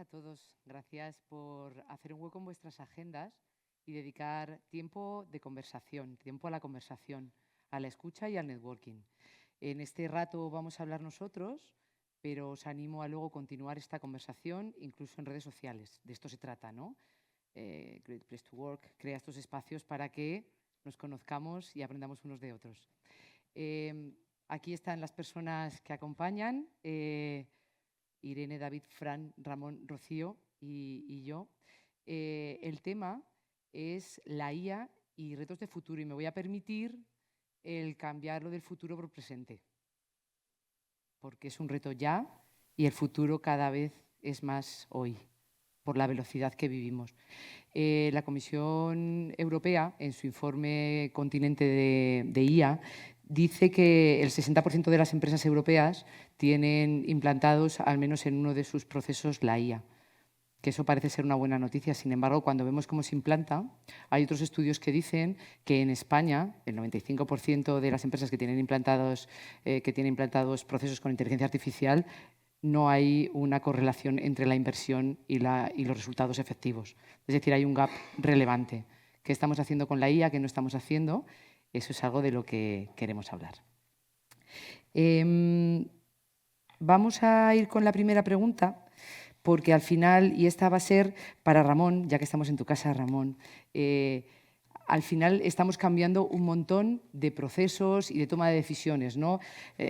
a todos. Gracias por hacer un hueco en vuestras agendas y dedicar tiempo de conversación, tiempo a la conversación, a la escucha y al networking. En este rato vamos a hablar nosotros, pero os animo a luego continuar esta conversación, incluso en redes sociales. De esto se trata, ¿no? Great Place to Work crea estos espacios para que nos conozcamos y aprendamos unos de otros. Aquí están las personas que acompañan. Irene, David, Fran, Ramón, Rocío y yo. El tema es la IA y retos de futuro, y me voy a permitir el cambiarlo del futuro por presente, porque es un reto ya y el futuro cada vez es más hoy, por la velocidad que vivimos. La Comisión Europea, en su informe Continente de IA, dice que el 60% de las empresas europeas tienen implantados, al menos en uno de sus procesos, la IA, que eso parece ser una buena noticia. Sin embargo, cuando vemos cómo se implanta, hay otros estudios que dicen que en España el 95% de las empresas que tienen implantados procesos con inteligencia artificial no hay una correlación entre la inversión y los resultados efectivos. Es decir, hay un gap relevante. ¿Qué estamos haciendo con la IA? ¿Qué no estamos haciendo? Eso es algo de lo que queremos hablar. Vamos a ir con la primera pregunta, porque al final, y esta va a ser para Ramón, ya que estamos en tu casa, Ramón, al final estamos cambiando un montón de procesos y de toma de decisiones, ¿no?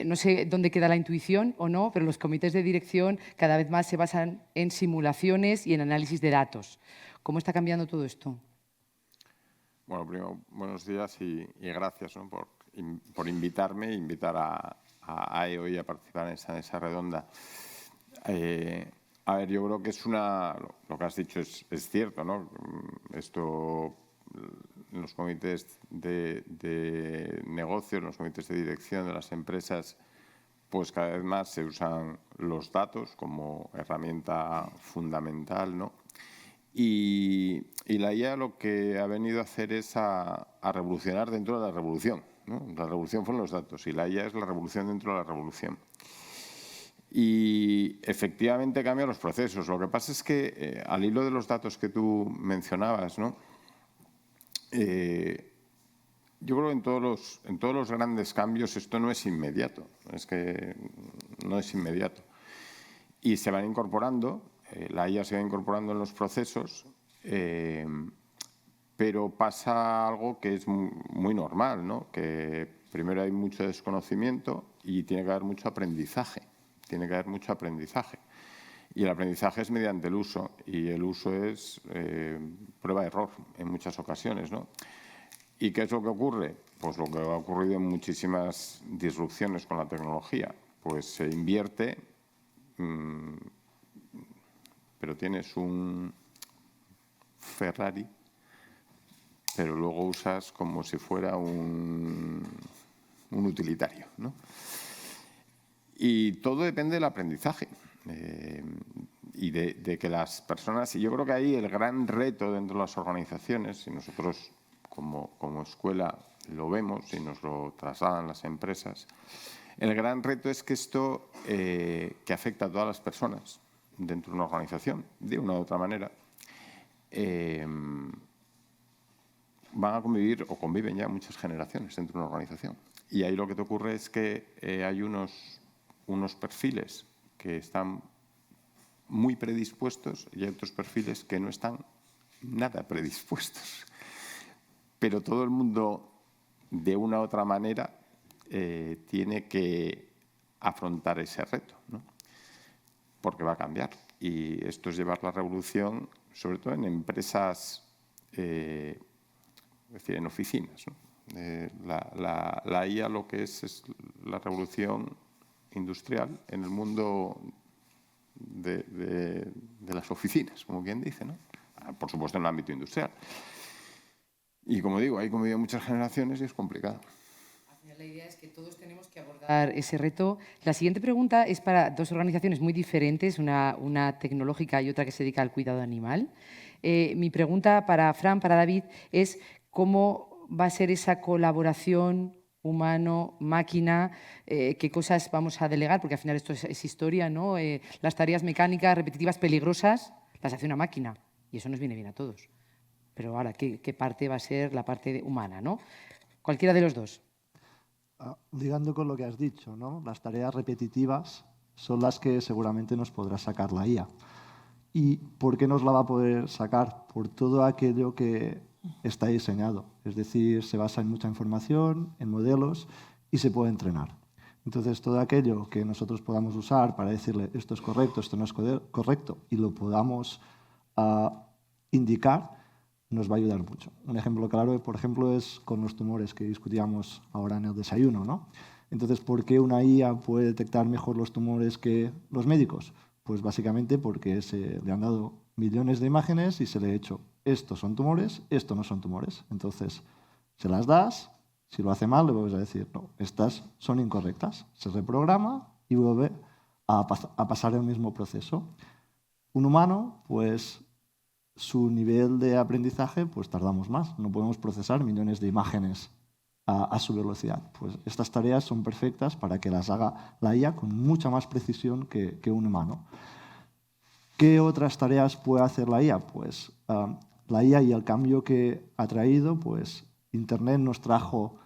No sé dónde queda la intuición o no, pero los comités de dirección cada vez más se basan en simulaciones y en análisis de datos. ¿Cómo está cambiando todo esto? Bueno, primero, buenos días y gracias, ¿no? por invitarme e invitar a EOI a participar en esa mesa redonda. A ver, yo creo que lo que has dicho es cierto, ¿no? Esto, en los comités de negocios, en los comités de dirección de las empresas, pues cada vez más se usan los datos como herramienta fundamental, ¿no? Y la IA lo que ha venido a hacer es a revolucionar dentro de la revolución, ¿no? La revolución fueron los datos y la IA es la revolución dentro de la revolución. Y efectivamente cambia los procesos. Lo que pasa es que al hilo de los datos que tú mencionabas, ¿no? Yo creo que en todos los grandes cambios esto no es inmediato. Es que no es inmediato. Y se van incorporando, la IA se va incorporando en los procesos, pero pasa algo que es muy normal, ¿no? Que primero hay mucho desconocimiento y tiene que haber mucho aprendizaje. Tiene que haber mucho aprendizaje. Y el aprendizaje es mediante el uso, y el uso es prueba-error en muchas ocasiones, ¿no? ¿Y qué es lo que ocurre? Pues lo que ha ocurrido en muchísimas disrupciones con la tecnología. Pues se invierte, pero tienes un Ferrari, pero luego usas como si fuera un utilitario, ¿no? Y todo depende del aprendizaje y de que las personas... Y yo creo que ahí el gran reto dentro de las organizaciones, y nosotros como escuela lo vemos y nos lo trasladan las empresas, el gran reto es que esto que afecta a todas las personas dentro de una organización, de una u otra manera, van a convivir o conviven ya muchas generaciones dentro de una organización. Y ahí lo que te ocurre es que hay unos perfiles que están muy predispuestos y hay otros perfiles que no están nada predispuestos. Pero todo el mundo, de una u otra manera, tiene que afrontar ese reto, ¿no? Porque va a cambiar. Y esto es llevar la revolución, sobre todo en empresas, es decir, en oficinas, ¿no? La IA lo que es la revolución industrial en el mundo de las oficinas, como quien dice, ¿no? Por supuesto, en el ámbito industrial. Y como digo, hay convivido muchas generaciones y es complicado. La idea es que todos tenemos que abordar ese reto. La siguiente pregunta es para dos organizaciones muy diferentes, una tecnológica y otra que se dedica al cuidado animal. Mi pregunta para Fran, para David, es cómo va a ser esa colaboración humano, máquina, qué cosas vamos a delegar, porque al final esto es historia, ¿no? Las tareas mecánicas, repetitivas, peligrosas, las hace una máquina y eso nos viene bien a todos. Pero ahora, ¿qué parte va a ser la parte humana, ¿no? Cualquiera de los dos. Ligando con lo que has dicho, ¿no? Las tareas repetitivas son las que seguramente nos podrá sacar la IA. ¿Y por qué nos la va a poder sacar? Por todo aquello que está diseñado. Es decir, se basa en mucha información, en modelos y se puede entrenar. Entonces, todo aquello que nosotros podamos usar para decirle esto es correcto, esto no es correcto y lo podamos indicar, nos va a ayudar mucho. Un ejemplo claro, por ejemplo, es con los tumores que discutíamos ahora en el desayuno, ¿no? Entonces, ¿por qué una IA puede detectar mejor los tumores que los médicos? Pues básicamente porque se le han dado millones de imágenes y se le ha hecho estos son tumores, estos no son tumores. Entonces, se las das, si lo hace mal, le vuelves a decir, no, estas son incorrectas. Se reprograma y vuelve a pasar el mismo proceso. Un humano, pues su nivel de aprendizaje, pues tardamos más. No podemos procesar millones de imágenes a su velocidad. Pues estas tareas son perfectas para que las haga la IA con mucha más precisión que un humano. ¿Qué otras tareas puede hacer la IA? Pues la IA y el cambio que ha traído, pues Internet nos trajo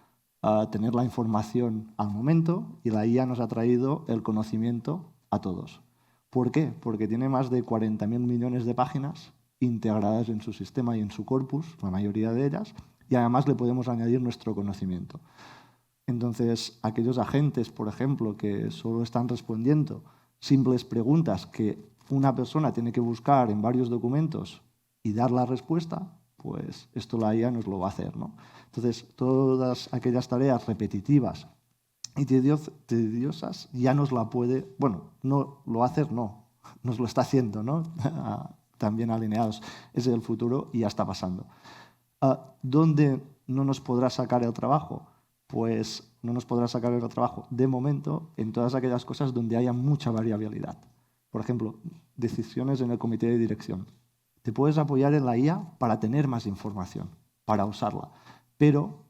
a tener la información al momento y la IA nos ha traído el conocimiento a todos. ¿Por qué? Porque tiene más de 40.000 millones de páginas integradas en su sistema y en su corpus, la mayoría de ellas, y además le podemos añadir nuestro conocimiento. Entonces, aquellos agentes, por ejemplo, que solo están respondiendo simples preguntas que una persona tiene que buscar en varios documentos y dar la respuesta, pues esto la IA nos lo va a hacer, ¿no? Entonces, todas aquellas tareas repetitivas y tediosas ya nos la puede, bueno, no lo va a hacer, no, nos lo está haciendo, ¿no? También alineados. Ese es el futuro y ya está pasando. ¿Dónde no nos podrá sacar el trabajo? Pues no nos podrá sacar el trabajo de momento en todas aquellas cosas donde haya mucha variabilidad. Por ejemplo, decisiones en el comité de dirección. Te puedes apoyar en la IA para tener más información, para usarla, pero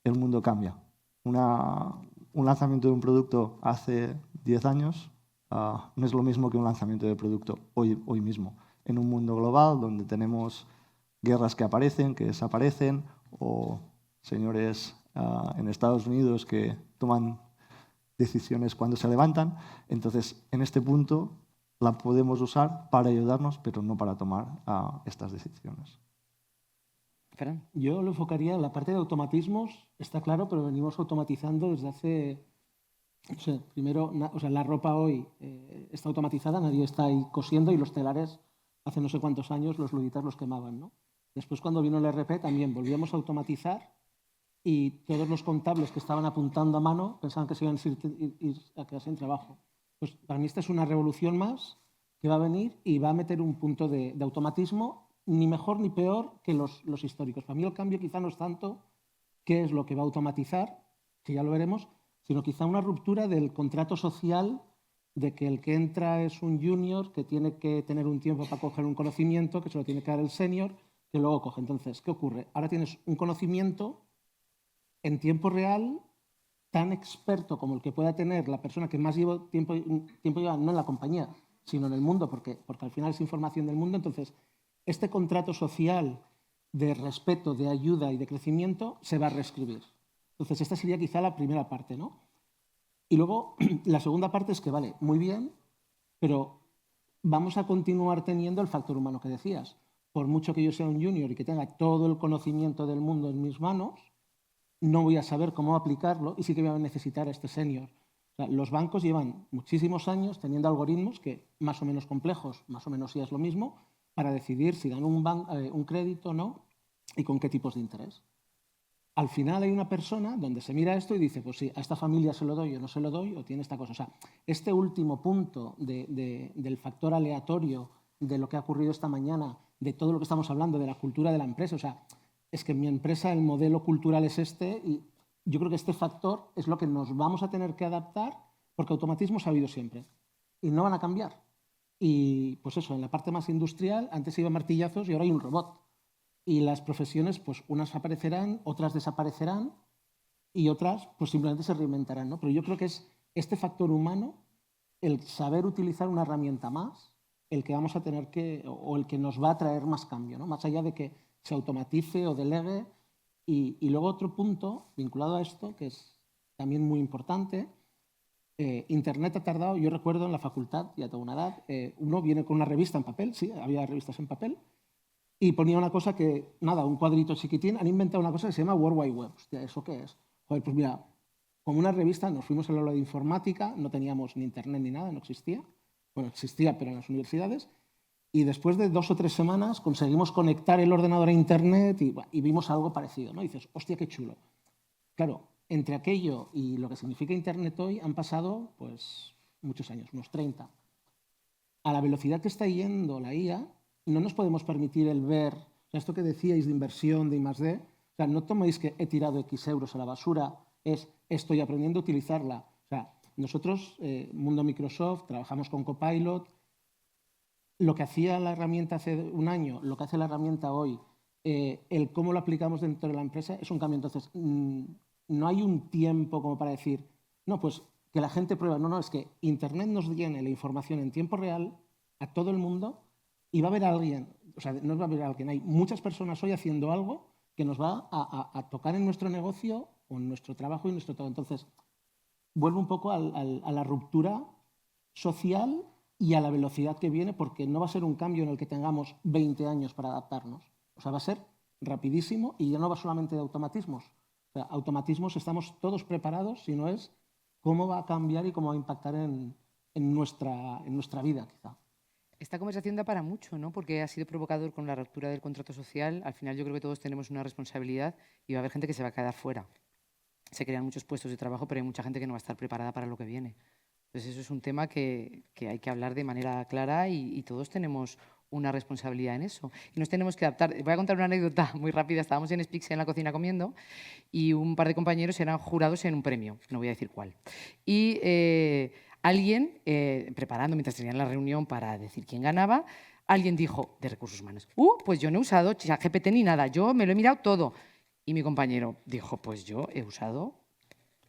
el mundo cambia. Un lanzamiento de un producto hace 10 años no es lo mismo que un lanzamiento de producto hoy mismo. En un mundo global donde tenemos guerras que aparecen, que desaparecen, o señores en Estados Unidos que toman decisiones cuando se levantan. Entonces, en este punto la podemos usar para ayudarnos, pero no para tomar estas decisiones. Fran. Yo lo enfocaría en la parte de automatismos, está claro, pero venimos automatizando desde hace, no sé, primero, o sea, la ropa hoy está automatizada, nadie está ahí cosiendo y los telares hace no sé cuántos años los luditas los quemaban, ¿no? Después, cuando vino el ERP, también volvíamos a automatizar y todos los contables que estaban apuntando a mano pensaban que se iban a quedar sin trabajo. Pues para mí esta es una revolución más que va a venir y va a meter un punto de automatismo ni mejor ni peor que los históricos. Para mí el cambio quizá no es tanto qué es lo que va a automatizar, que ya lo veremos, sino quizá una ruptura del contrato social de que el que entra es un junior que tiene que tener un tiempo para coger un conocimiento, que se lo tiene que dar el senior, que luego coge. Entonces, ¿qué ocurre? Ahora tienes un conocimiento en tiempo real tan experto como el que pueda tener la persona que más tiempo lleva, no en la compañía, sino en el mundo, porque al final es información del mundo. Entonces, este contrato social de respeto, de ayuda y de crecimiento se va a reescribir. Entonces, esta sería quizá la primera parte, ¿no? Y luego, la segunda parte es que, vale, muy bien, pero vamos a continuar teniendo el factor humano que decías. Por mucho que yo sea un junior y que tenga todo el conocimiento del mundo en mis manos, no voy a saber cómo aplicarlo y sí que voy a necesitar a este senior. O sea, los bancos llevan muchísimos años teniendo algoritmos que más o menos complejos, más o menos sí es lo mismo, para decidir si dan un crédito o no y con qué tipos de interés. Al final hay una persona donde se mira esto y dice, pues sí, a esta familia se lo doy o no se lo doy, o tiene esta cosa. O sea, este último punto del factor aleatorio, de lo que ha ocurrido esta mañana, de todo lo que estamos hablando, de la cultura de la empresa, o sea, es que en mi empresa el modelo cultural es este y yo creo que este factor es lo que nos vamos a tener que adaptar porque automatismos ha habido siempre y no van a cambiar. Y pues eso, en la parte más industrial, antes iba martillazos y ahora hay un robot. Y las profesiones, pues unas aparecerán, otras desaparecerán y otras pues simplemente se reinventarán, ¿no? Pero yo creo que es este factor humano, el saber utilizar una herramienta más, el que vamos a tener que, o el que nos va a traer más cambio, ¿no? Más allá de que se automatice o delegue. Y luego otro punto vinculado a esto, que es también muy importante, Internet ha tardado, yo recuerdo en la facultad, ya tengo una edad, uno viene con una revista en papel, sí, había revistas en papel, y ponía una cosa que, nada, un cuadrito chiquitín, han inventado una cosa que se llama World Wide Web. Hostia, ¿eso qué es? Joder, pues mira, como una revista, nos fuimos al aula de informática, no teníamos ni internet ni nada, no existía. Bueno, existía, pero en las universidades. Y después de 2 o 3 semanas conseguimos conectar el ordenador a internet y vimos algo parecido, ¿no? Y dices, hostia, qué chulo. Claro, entre aquello y lo que significa internet hoy han pasado, pues, muchos años, unos 30. A la velocidad que está yendo la IA, no nos podemos permitir el ver, o sea, esto que decíais de inversión, de I+D, o sea, no toméis que he tirado X euros a la basura, es estoy aprendiendo a utilizarla. O sea, nosotros, Mundo Microsoft, trabajamos con Copilot. Lo que hacía la herramienta hace un año, lo que hace la herramienta hoy, el cómo lo aplicamos dentro de la empresa es un cambio. Entonces, no hay un tiempo como para decir, no, pues que la gente prueba. No, es que Internet nos llene la información en tiempo real a todo el mundo y va a haber alguien, o sea, no va a haber alguien, hay muchas personas hoy haciendo algo que nos va a tocar en nuestro negocio o en nuestro trabajo y nuestro todo. Entonces, vuelvo un poco a la ruptura social y a la velocidad que viene, porque no va a ser un cambio en el que tengamos 20 años para adaptarnos. O sea, va a ser rapidísimo y ya no va solamente de automatismos. O sea, automatismos estamos todos preparados, si no es cómo va a cambiar y cómo va a impactar en nuestra vida, quizá. Esta conversación da para mucho, ¿no? Porque ha sido provocador con la ruptura del contrato social. Al final yo creo que todos tenemos una responsabilidad y va a haber gente que se va a quedar fuera. Se crean muchos puestos de trabajo, pero hay mucha gente que no va a estar preparada para lo que viene. Entonces eso es un tema que hay que hablar de manera clara y todos tenemos una responsabilidad en eso. Y nos tenemos que adaptar. Voy a contar una anécdota muy rápida. Estábamos en Spix en la cocina comiendo y un par de compañeros eran jurados en un premio, no voy a decir cuál. Y alguien, preparando mientras tenían la reunión para decir quién ganaba, alguien dijo, de recursos humanos, pues yo no he usado ChatGPT ni nada, yo me lo he mirado todo. Y mi compañero dijo, pues yo he usado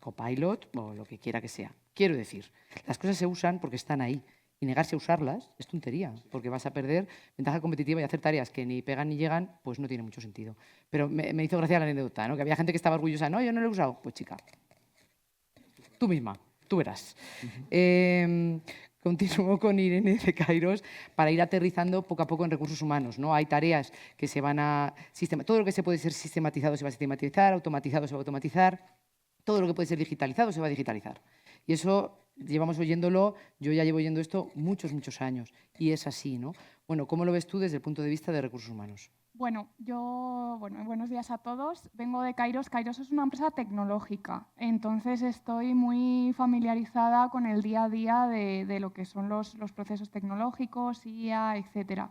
Copilot o lo que quiera que sea. Quiero decir, las cosas se usan porque están ahí y negarse a usarlas es tontería, porque vas a perder ventaja competitiva y hacer tareas que ni pegan ni llegan, pues no tiene mucho sentido. Pero me hizo gracia la anécdota, ¿no? Que había gente que estaba orgullosa, no, yo no lo he usado. Pues chica, tú misma, tú verás. Continúo con Irene de Kairos para ir aterrizando poco a poco en recursos humanos, ¿no? Hay tareas que se van a... Todo lo que se puede ser sistematizado se va a sistematizar, automatizado se va a automatizar, todo lo que puede ser digitalizado se va a digitalizar. Y eso llevamos oyéndolo, yo ya llevo oyendo esto muchos años. Y es así, ¿no? Bueno, ¿cómo lo ves tú desde el punto de vista de recursos humanos? Bueno, buenos días a todos. Vengo de Kairos. Kairos es una empresa tecnológica, entonces estoy muy familiarizada con el día a día de lo que son los procesos tecnológicos, IA, etc.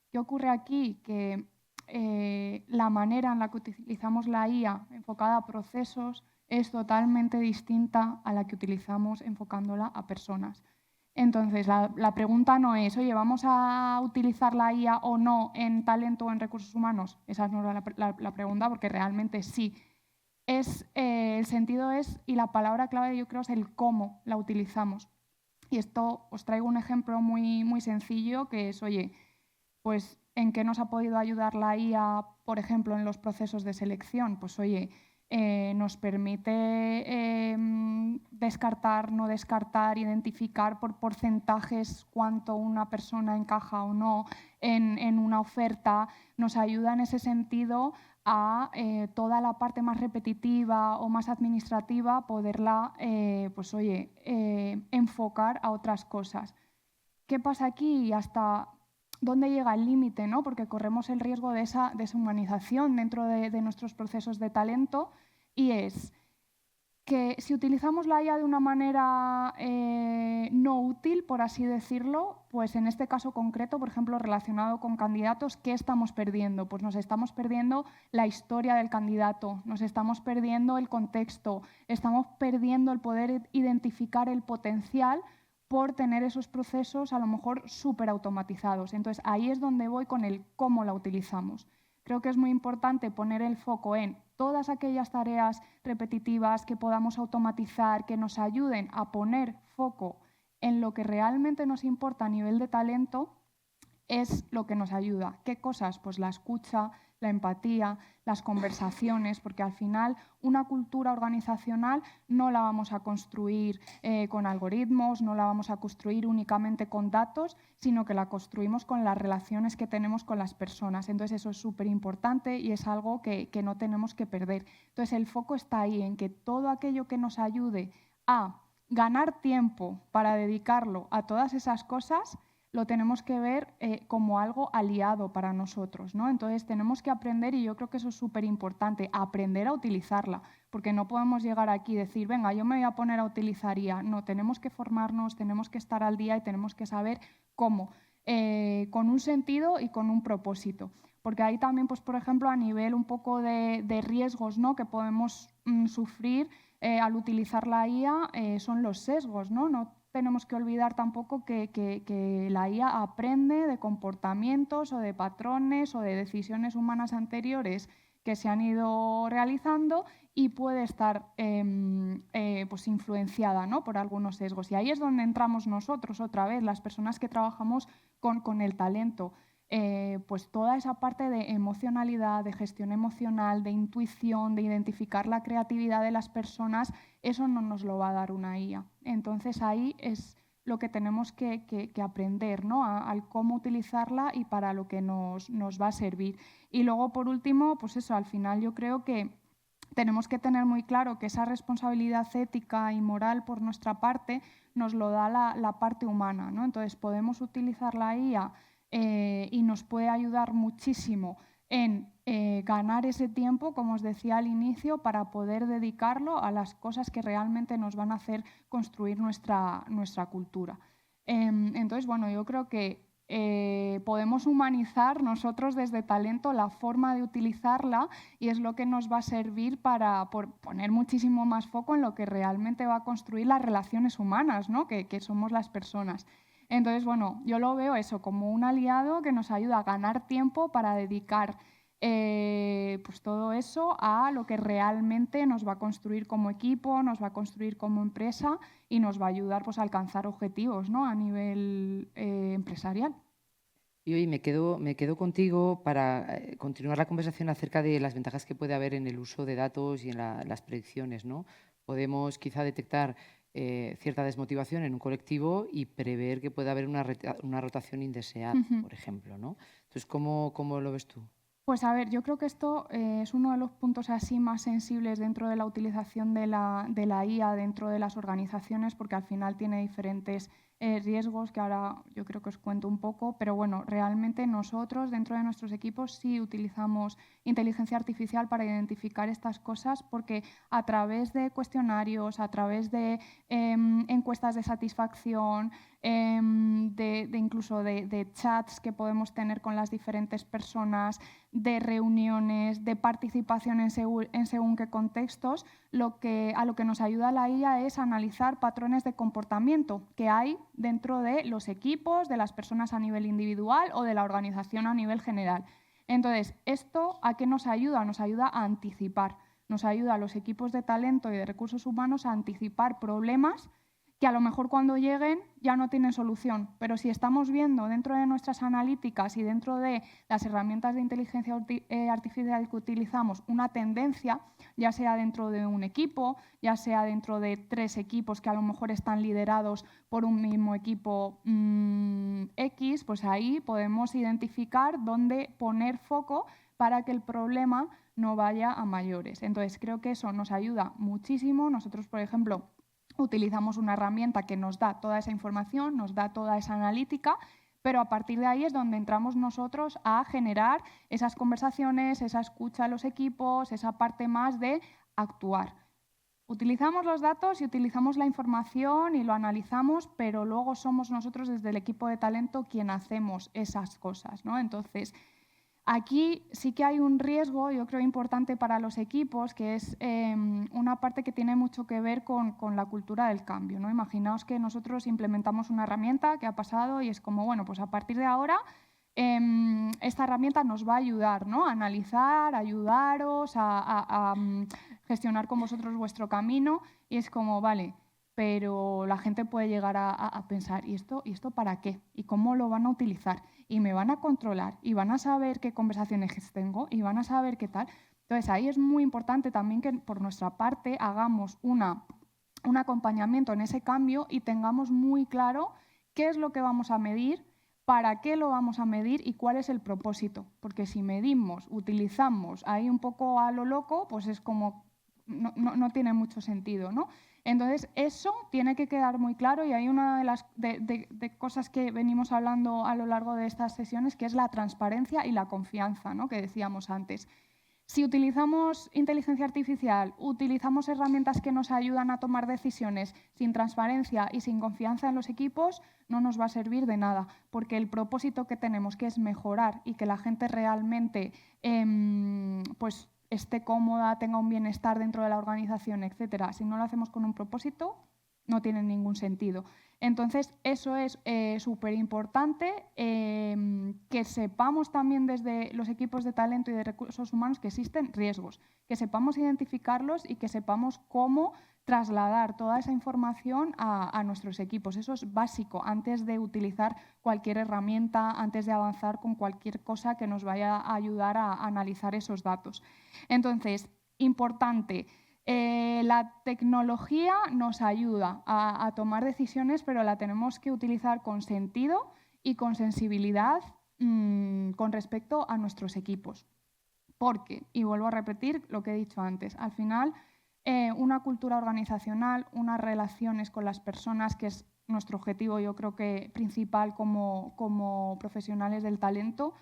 ¿Qué ocurre aquí? Que la manera en la que utilizamos la IA enfocada a procesos es totalmente distinta a la que utilizamos enfocándola a personas. Entonces, la pregunta no es, oye, ¿vamos a utilizar la IA o no en talento o en recursos humanos? Esa no es la pregunta, porque realmente sí. El sentido es, y la palabra clave yo creo es el cómo la utilizamos. Y esto os traigo un ejemplo muy sencillo, que es, oye, pues, ¿en qué nos ha podido ayudar la IA, por ejemplo, en los procesos de selección? Pues, oye, nos permite descartar, no descartar, identificar por porcentajes cuánto una persona encaja o no en una oferta. Nos ayuda en ese sentido a toda la parte más repetitiva o más administrativa poderla enfocar a otras cosas. ¿Qué pasa aquí? Hasta ¿dónde llega el límite? ¿No? Porque corremos el riesgo de esa deshumanización dentro de nuestros procesos de talento, y es que si utilizamos la IA de una manera no útil, por así decirlo, pues en este caso concreto, por ejemplo, relacionado con candidatos, ¿qué estamos perdiendo? Pues nos estamos perdiendo la historia del candidato, nos estamos perdiendo el contexto, estamos perdiendo el poder identificar el potencial por tener esos procesos a lo mejor súper automatizados. Entonces, ahí es donde voy con el cómo la utilizamos. Creo que es muy importante poner el foco en todas aquellas tareas repetitivas que podamos automatizar, que nos ayuden a poner foco en lo que realmente nos importa a nivel de talento, es lo que nos ayuda. ¿Qué cosas? Pues la escucha, la empatía, las conversaciones, porque al final una cultura organizacional no la vamos a construir con algoritmos, no la vamos a construir únicamente con datos, sino que la construimos con las relaciones que tenemos con las personas. Entonces eso es súper importante y es algo que no tenemos que perder. Entonces el foco está ahí, en que todo aquello que nos ayude a ganar tiempo para dedicarlo a todas esas cosas, lo tenemos que ver como algo aliado para nosotros, ¿no? Entonces tenemos que aprender, y yo creo que eso es súper importante, aprender a utilizarla, porque no podemos llegar aquí y decir, venga, yo me voy a poner a utilizar IA. No, tenemos que formarnos, tenemos que estar al día y tenemos que saber cómo, con un sentido y con un propósito. Porque ahí también, pues, por ejemplo, a nivel un poco de riesgos, ¿no?, que podemos sufrir al utilizar la IA, son los sesgos, ¿no? No tenemos que olvidar tampoco que la IA aprende de comportamientos o de patrones o de decisiones humanas anteriores que se han ido realizando y puede estar pues influenciada, ¿no?, por algunos sesgos. Y ahí es donde entramos nosotros otra vez, las personas que trabajamos con el talento. Pues toda esa parte de emocionalidad, de gestión emocional, de intuición, de identificar la creatividad de las personas, eso no nos lo va a dar una IA. Entonces ahí es lo que tenemos que aprender, ¿no?, al cómo utilizarla y para lo que nos va a servir. Y luego, por último, pues eso, al final yo creo que tenemos que tener muy claro que esa responsabilidad ética y moral por nuestra parte nos lo da la parte humana, ¿no? Entonces podemos utilizar la IA y nos puede ayudar muchísimo en ganar ese tiempo, como os decía al inicio, para poder dedicarlo a las cosas que realmente nos van a hacer construir nuestra cultura. Entonces, bueno, yo creo que podemos humanizar nosotros desde talento la forma de utilizarla y es lo que nos va a servir para poner muchísimo más foco en lo que realmente va a construir las relaciones humanas, ¿no?, que somos las personas. Entonces, bueno, yo lo veo eso como un aliado que nos ayuda a ganar tiempo para dedicar pues todo eso a lo que realmente nos va a construir como equipo, nos va a construir como empresa y nos va a ayudar, pues, a alcanzar objetivos, ¿no?, a nivel empresarial. Y hoy me quedo contigo para continuar la conversación acerca de las ventajas que puede haber en el uso de datos y en las predicciones, ¿no? Podemos quizá detectar cierta desmotivación en un colectivo y prever que puede haber una rotación indeseada, por ejemplo, ¿no? Entonces, ¿cómo lo ves tú? Pues a ver, yo creo que esto es uno de los puntos así más sensibles dentro de la utilización de la IA dentro de las organizaciones, porque al final tiene diferentes riesgos que ahora yo creo que os cuento un poco, pero bueno, realmente nosotros dentro de nuestros equipos sí utilizamos inteligencia artificial para identificar estas cosas, porque a través de cuestionarios, a través de encuestas de satisfacción, incluso de chats que podemos tener con las diferentes personas, de reuniones, de participación en según qué contextos, a lo que nos ayuda la IA es analizar patrones de comportamiento que hay dentro de los equipos, de las personas a nivel individual o de la organización a nivel general. Entonces, ¿esto a qué nos ayuda? Nos ayuda a anticipar, nos ayuda a los equipos de talento y de recursos humanos a anticipar problemas que a lo mejor cuando lleguen ya no tienen solución, pero si estamos viendo dentro de nuestras analíticas y dentro de las herramientas de inteligencia artificial que utilizamos una tendencia, ya sea dentro de un equipo, ya sea dentro de 3 equipos que a lo mejor están liderados por un mismo equipo X, pues ahí podemos identificar dónde poner foco para que el problema no vaya a mayores. Entonces creo que eso nos ayuda muchísimo. Nosotros, por ejemplo, utilizamos una herramienta que nos da toda esa información, nos da toda esa analítica, pero a partir de ahí es donde entramos nosotros a generar esas conversaciones, esa escucha a los equipos, esa parte más de actuar. Utilizamos los datos y utilizamos la información y lo analizamos, pero luego somos nosotros desde el equipo de talento quien hacemos esas cosas, ¿no? Entonces, aquí sí que hay un riesgo, yo creo, importante para los equipos, que es una parte que tiene mucho que ver con la cultura del cambio, ¿no? Imaginaos que nosotros implementamos una herramienta que ha pasado y es como, bueno, pues a partir de ahora esta herramienta nos va a ayudar, ¿no? A analizar, a ayudaros, a gestionar con vosotros vuestro camino. Y es como, vale, pero la gente puede llegar a pensar, ¿y esto para qué? ¿Y cómo lo van a utilizar? ¿Y me van a controlar? ¿Y van a saber qué conversaciones tengo? ¿Y van a saber qué tal? Entonces, ahí es muy importante también que por nuestra parte hagamos un acompañamiento en ese cambio y tengamos muy claro qué es lo que vamos a medir, para qué lo vamos a medir y cuál es el propósito. Porque si medimos, utilizamos ahí un poco a lo loco, pues es como no tiene mucho sentido, ¿no? Entonces, eso tiene que quedar muy claro y hay una de las de cosas que venimos hablando a lo largo de estas sesiones, que es la transparencia y la confianza, ¿no? Que decíamos antes. Si utilizamos inteligencia artificial, utilizamos herramientas que nos ayudan a tomar decisiones sin transparencia y sin confianza en los equipos, no nos va a servir de nada, porque el propósito que tenemos, que es mejorar y que la gente realmente pues, esté cómoda, tenga un bienestar dentro de la organización, etcétera, si no lo hacemos con un propósito, no tiene ningún sentido. Entonces, eso es súper importante, que sepamos también desde los equipos de talento y de recursos humanos que existen riesgos, que sepamos identificarlos y que sepamos cómo trasladar toda esa información a nuestros equipos. Eso es básico antes de utilizar cualquier herramienta, antes de avanzar con cualquier cosa que nos vaya a ayudar a analizar esos datos. Entonces, importante. La tecnología nos ayuda a tomar decisiones, pero la tenemos que utilizar con sentido y con sensibilidad con respecto a nuestros equipos. Porque, y vuelvo a repetir lo que he dicho antes, al final una cultura organizacional, unas relaciones con las personas, que es nuestro objetivo, yo creo que principal como profesionales del talento,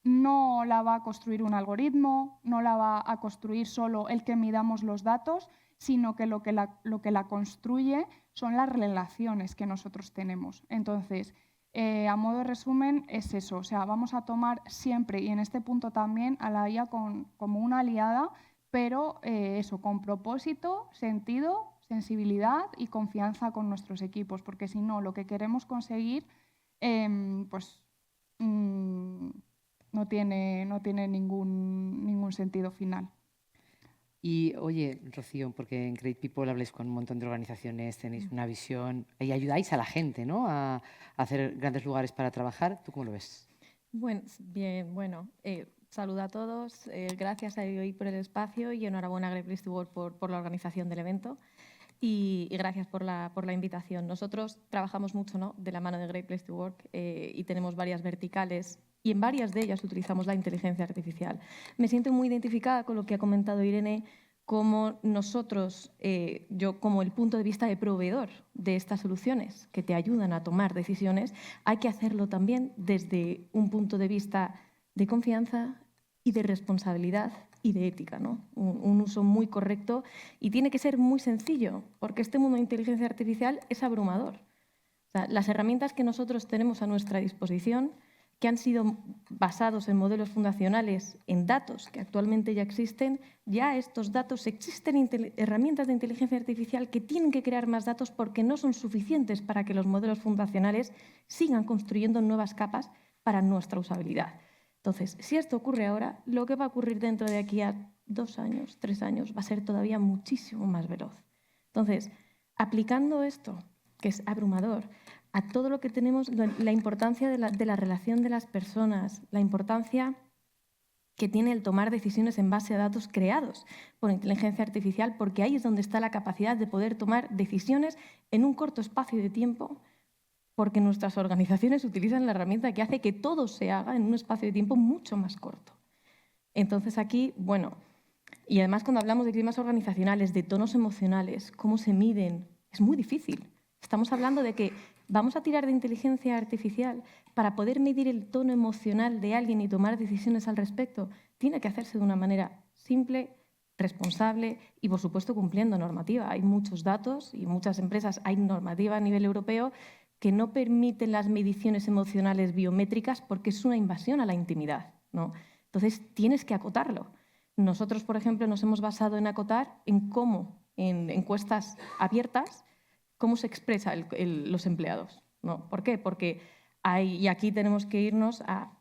no la va a construir un algoritmo, no la va a construir solo el que midamos los datos, sino que lo que la construye son las relaciones que nosotros tenemos. Entonces, a modo de resumen, es eso. O sea, vamos a tomar siempre, y en este punto también, a la IA como una aliada, pero eso, con propósito, sentido, sensibilidad y confianza con nuestros equipos, porque si no, lo que queremos conseguir, pues no tiene ningún sentido final. Y oye, Rocío, porque en Great People habláis con un montón de organizaciones, tenéis una visión y ayudáis a la gente, ¿no? A hacer grandes lugares para trabajar. ¿Tú cómo lo ves? Bueno, bien, saludo a todos, gracias a IOI por el espacio y enhorabuena a Great Place to Work por la organización del evento y gracias por la invitación. Nosotros trabajamos mucho, ¿no?, de la mano de Great Place to Work y tenemos varias verticales y en varias de ellas utilizamos la inteligencia artificial. Me siento muy identificada con lo que ha comentado Irene, como nosotros, yo como el punto de vista de proveedor de estas soluciones que te ayudan a tomar decisiones, hay que hacerlo también desde un punto de vista de confianza y de responsabilidad y de ética, ¿no? Un uso muy correcto y tiene que ser muy sencillo, porque este mundo de inteligencia artificial es abrumador. O sea, las herramientas que nosotros tenemos a nuestra disposición, que han sido basados en modelos fundacionales, en datos que actualmente ya existen, ya estos datos existen herramientas de inteligencia artificial que tienen que crear más datos porque no son suficientes para que los modelos fundacionales sigan construyendo nuevas capas para nuestra usabilidad. Entonces, si esto ocurre ahora, lo que va a ocurrir dentro de aquí a 2 años, 3 años, va a ser todavía muchísimo más veloz. Entonces, aplicando esto, que es abrumador, a todo lo que tenemos, la importancia de la relación de las personas, la importancia que tiene el tomar decisiones en base a datos creados por inteligencia artificial, porque ahí es donde está la capacidad de poder tomar decisiones en un corto espacio de tiempo, porque nuestras organizaciones utilizan la herramienta que hace que todo se haga en un espacio de tiempo mucho más corto. Entonces aquí, bueno, y además cuando hablamos de climas organizacionales, de tonos emocionales, cómo se miden, es muy difícil. Estamos hablando de que vamos a tirar de inteligencia artificial para poder medir el tono emocional de alguien y tomar decisiones al respecto. Tiene que hacerse de una manera simple, responsable y, por supuesto, cumpliendo normativa. Hay muchos datos y muchas empresas, hay normativa a nivel europeo que no permiten las mediciones emocionales biométricas porque es una invasión a la intimidad, ¿no? Entonces, tienes que acotarlo. Nosotros, por ejemplo, nos hemos basado en acotar en cómo, en encuestas abiertas, cómo se expresa los empleados, ¿no? ¿Por qué? Porque y aquí tenemos que irnos a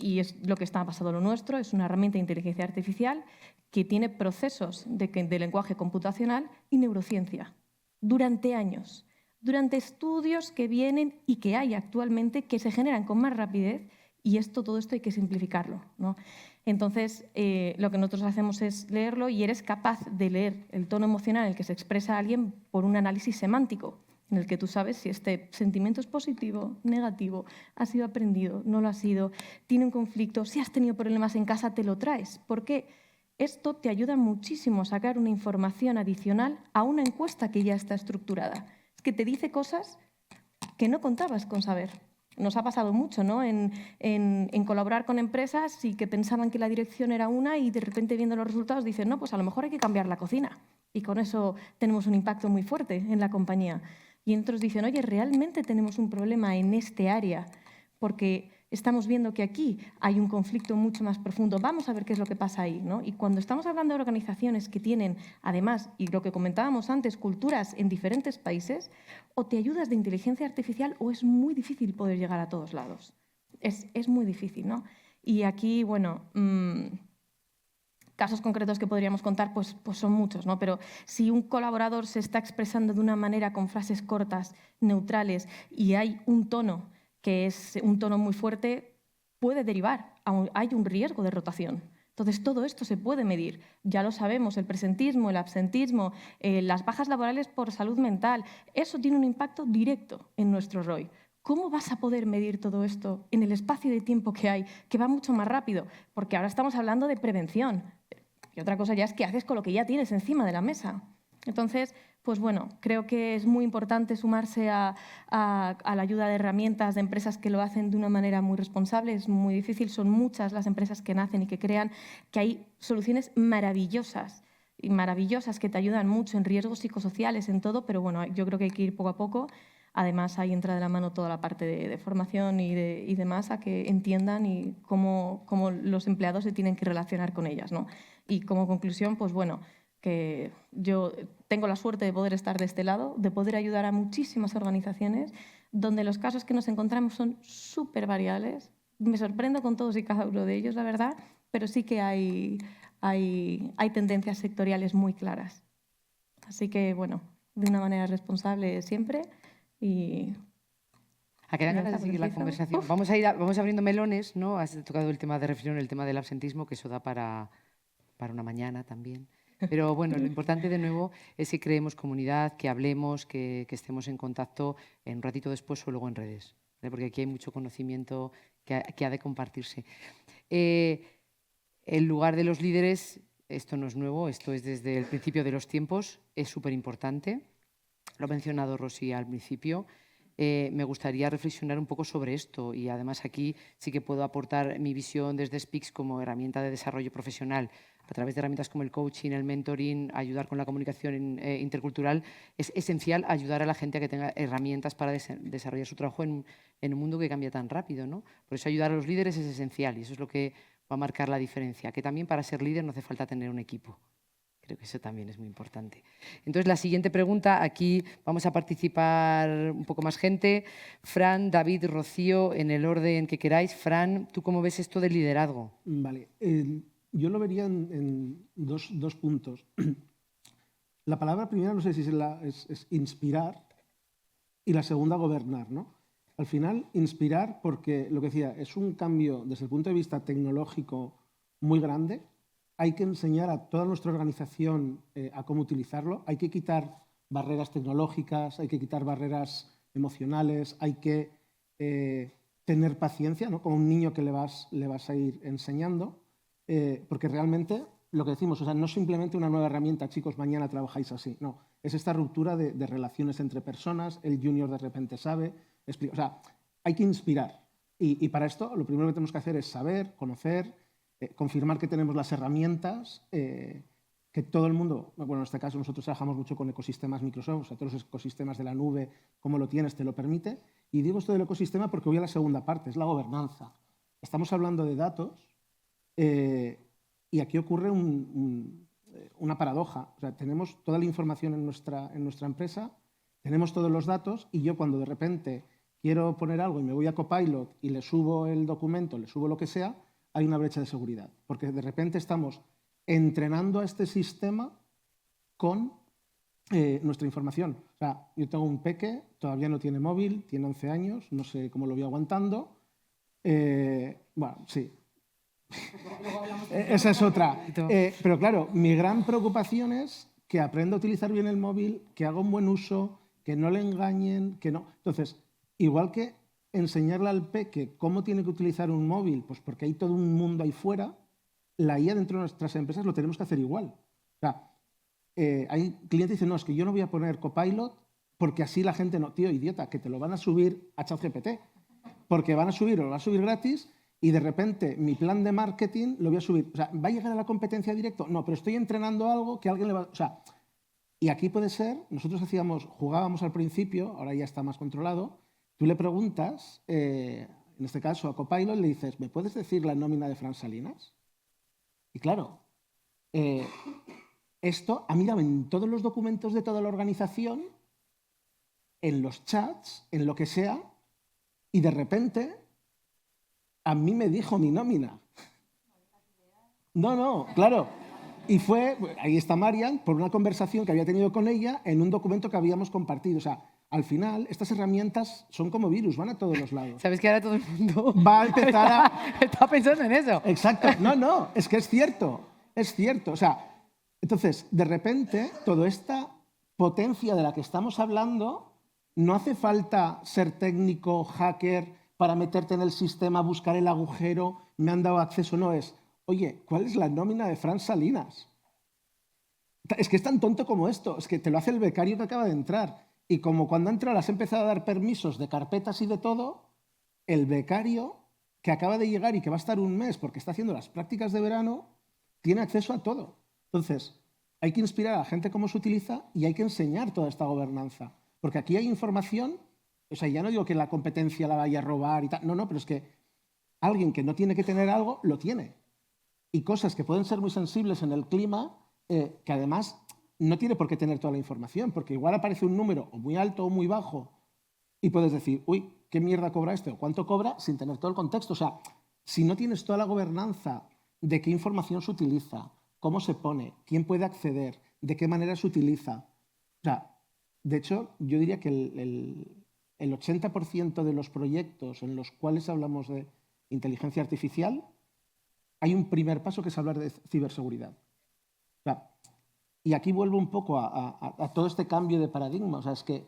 y es lo que está pasando lo nuestro, es una herramienta de inteligencia artificial que tiene procesos de lenguaje computacional y neurociencia durante años, durante estudios que vienen y que hay actualmente que se generan con más rapidez, y todo esto hay que simplificarlo, ¿no? Entonces, lo que nosotros hacemos es leerlo, y eres capaz de leer el tono emocional en el que se expresa alguien por un análisis semántico, en el que tú sabes si este sentimiento es positivo, negativo, ha sido aprendido, no lo ha sido, tiene un conflicto, si has tenido problemas en casa, te lo traes. ¿Por qué? Esto te ayuda muchísimo a sacar una información adicional a una encuesta que ya está estructurada. Es que te dice cosas que no contabas con saber. Nos ha pasado mucho, ¿no? En colaborar con empresas y que pensaban que la dirección era una, y de repente viendo los resultados dicen, no, pues a lo mejor hay que cambiar la cocina. Y con eso tenemos un impacto muy fuerte en la compañía. Y otros dicen, oye, realmente tenemos un problema en este área porque estamos viendo que aquí hay un conflicto mucho más profundo. Vamos a ver qué es lo que pasa ahí, ¿no? Y cuando estamos hablando de organizaciones que tienen, además, y lo que comentábamos antes, culturas en diferentes países, o te ayudas de inteligencia artificial o es muy difícil poder llegar a todos lados. Es muy difícil, ¿no? Y aquí, bueno, casos concretos que podríamos contar, pues son muchos, ¿no? Pero si un colaborador se está expresando de una manera con frases cortas, neutrales, y hay un tono que es un tono muy fuerte, puede derivar, hay un riesgo de rotación. Entonces, todo esto se puede medir. Ya lo sabemos, el presentismo, el absentismo, las bajas laborales por salud mental, eso tiene un impacto directo en nuestro ROI. ¿Cómo vas a poder medir todo esto en el espacio de tiempo que hay, que va mucho más rápido? Porque ahora estamos hablando de prevención. Y otra cosa ya es qué haces con lo que ya tienes encima de la mesa. Entonces, pues bueno, creo que es muy importante sumarse a la ayuda de herramientas de empresas que lo hacen de una manera muy responsable. Es muy difícil, son muchas las empresas que nacen y que crean que hay soluciones maravillosas y maravillosas que te ayudan mucho en riesgos psicosociales, en todo, pero bueno, yo creo que hay que ir poco a poco. Además, ahí entra de la mano toda la parte de formación y demás, a que entiendan y cómo los empleados se tienen que relacionar con ellas, ¿no? Y como conclusión, pues bueno, que yo tengo la suerte de poder estar de este lado, de poder ayudar a muchísimas organizaciones donde los casos que nos encontramos son súper variables. Me sorprendo con todos y cada uno de ellos, la verdad, pero sí que hay tendencias sectoriales muy claras. Así que, bueno, de una manera responsable siempre. Y ¿a qué dan ganas de seguir la conversación? Vamos abriendo melones, ¿no? Has tocado el tema de reflexión, el tema del absentismo, que eso da para una mañana también. Pero bueno, lo importante de nuevo es que creemos comunidad, que hablemos, que estemos en contacto en un ratito después o luego en redes, ¿vale? Porque aquí hay mucho conocimiento que ha de compartirse. El lugar de los líderes, esto no es nuevo, esto es desde el principio de los tiempos, es súper importante. Lo ha mencionado Rosy al principio. Me gustaría reflexionar un poco sobre esto, y además aquí sí que puedo aportar mi visión desde Speaks como herramienta de desarrollo profesional. A través de herramientas como el coaching, el mentoring, ayudar con la comunicación intercultural, es esencial ayudar a la gente a que tenga herramientas para desarrollar su trabajo en un mundo que cambia tan rápido, ¿no? Por eso ayudar a los líderes es esencial, y eso es lo que va a marcar la diferencia, que también para ser líder no hace falta tener un equipo. Creo que eso también es muy importante. Entonces, la siguiente pregunta, aquí vamos a participar un poco más gente. Fran, David, Rocío, en el orden que queráis. Fran, ¿tú cómo ves esto del liderazgo? Vale, yo lo vería en dos puntos. La palabra primera, no sé si es inspirar, y la segunda, gobernar, ¿no? Al final, inspirar, porque lo que decía, es un cambio desde el punto de vista tecnológico muy grande. Hay que enseñar a toda nuestra organización a cómo utilizarlo. Hay que quitar barreras tecnológicas, hay que quitar barreras emocionales, hay que tener paciencia, ¿no? Como un niño que le vas a ir enseñando, porque realmente lo que decimos, o sea, no es simplemente una nueva herramienta, chicos, mañana trabajáis así, no, es esta ruptura de relaciones entre personas, el junior de repente sabe, o sea, hay que inspirar. Y para esto lo primero que tenemos que hacer es saber, conocer, confirmar que tenemos las herramientas, que todo el mundo, bueno, en este caso nosotros trabajamos mucho con ecosistemas Microsoft, o sea, todos los ecosistemas de la nube, como lo tienes, te lo permite. Y digo esto del ecosistema porque voy a la segunda parte, es la gobernanza. Estamos hablando de datos y aquí ocurre una paradoja. O sea, tenemos toda la información en nuestra empresa, tenemos todos los datos, y yo cuando de repente quiero poner algo y me voy a Copilot y le subo el documento, le subo lo que sea, hay una brecha de seguridad. Porque de repente estamos entrenando a este sistema con nuestra información. O sea, yo tengo un peque, todavía no tiene móvil, tiene 11 años, no sé cómo lo voy aguantando. Bueno, sí. Esa es otra. Pero claro, mi gran preocupación es que aprenda a utilizar bien el móvil, que haga un buen uso, que no le engañen, que no. Entonces, igual que enseñarle al peque cómo tiene que utilizar un móvil, pues porque hay todo un mundo ahí fuera, la IA dentro de nuestras empresas lo tenemos que hacer igual. O sea, hay clientes que dicen, no, es que yo no voy a poner Copilot porque así la gente no. Tío, idiota, que te lo van a subir a ChatGPT. Porque lo van a subir gratis y de repente mi plan de marketing lo voy a subir. O sea, ¿va a llegar a la competencia directo? No, pero estoy entrenando algo que alguien le va... O sea, y aquí puede ser, nosotros jugábamos al principio, ahora ya está más controlado, tú le preguntas, en este caso a Copilot, le dices, ¿me puedes decir la nómina de Fran Salinas? Y claro, esto ha mirado en todos los documentos de toda la organización, en los chats, en lo que sea, y de repente a mí me dijo mi nómina. No, claro. Y fue, ahí está Marian, por una conversación que había tenido con ella en un documento que habíamos compartido. O sea, al final, estas herramientas son como virus, van a todos los lados. ¿Sabes que ahora todo el mundo va a empezar a... está pensando en eso? Exacto. No, es que es cierto. Es cierto. O sea, entonces, de repente, toda esta potencia de la que estamos hablando, no hace falta ser técnico, hacker, para meterte en el sistema, buscar el agujero, me han dado acceso. No es, oye, ¿cuál es la nómina de Fran Salinas? Es que es tan tonto como esto. Es que te lo hace el becario que acaba de entrar. Y como cuando ha entrado le has empezado a dar permisos de carpetas y de todo, el becario que acaba de llegar y que va a estar un mes porque está haciendo las prácticas de verano, tiene acceso a todo. Entonces, hay que inspirar a la gente cómo se utiliza y hay que enseñar toda esta gobernanza. Porque aquí hay información, o sea, ya no digo que la competencia la vaya a robar y tal, no, pero es que alguien que no tiene que tener algo, lo tiene. Y cosas que pueden ser muy sensibles en el clima, que además no tiene por qué tener toda la información, porque igual aparece un número o muy alto o muy bajo y puedes decir, uy, ¿qué mierda cobra este o cuánto cobra? Sin tener todo el contexto. O sea, si no tienes toda la gobernanza de qué información se utiliza, cómo se pone, quién puede acceder, de qué manera se utiliza. O sea, de hecho, yo diría que el 80% de los proyectos en los cuales hablamos de inteligencia artificial, hay un primer paso que es hablar de ciberseguridad. O sea, y aquí vuelvo un poco a todo este cambio de paradigma. O sea, es que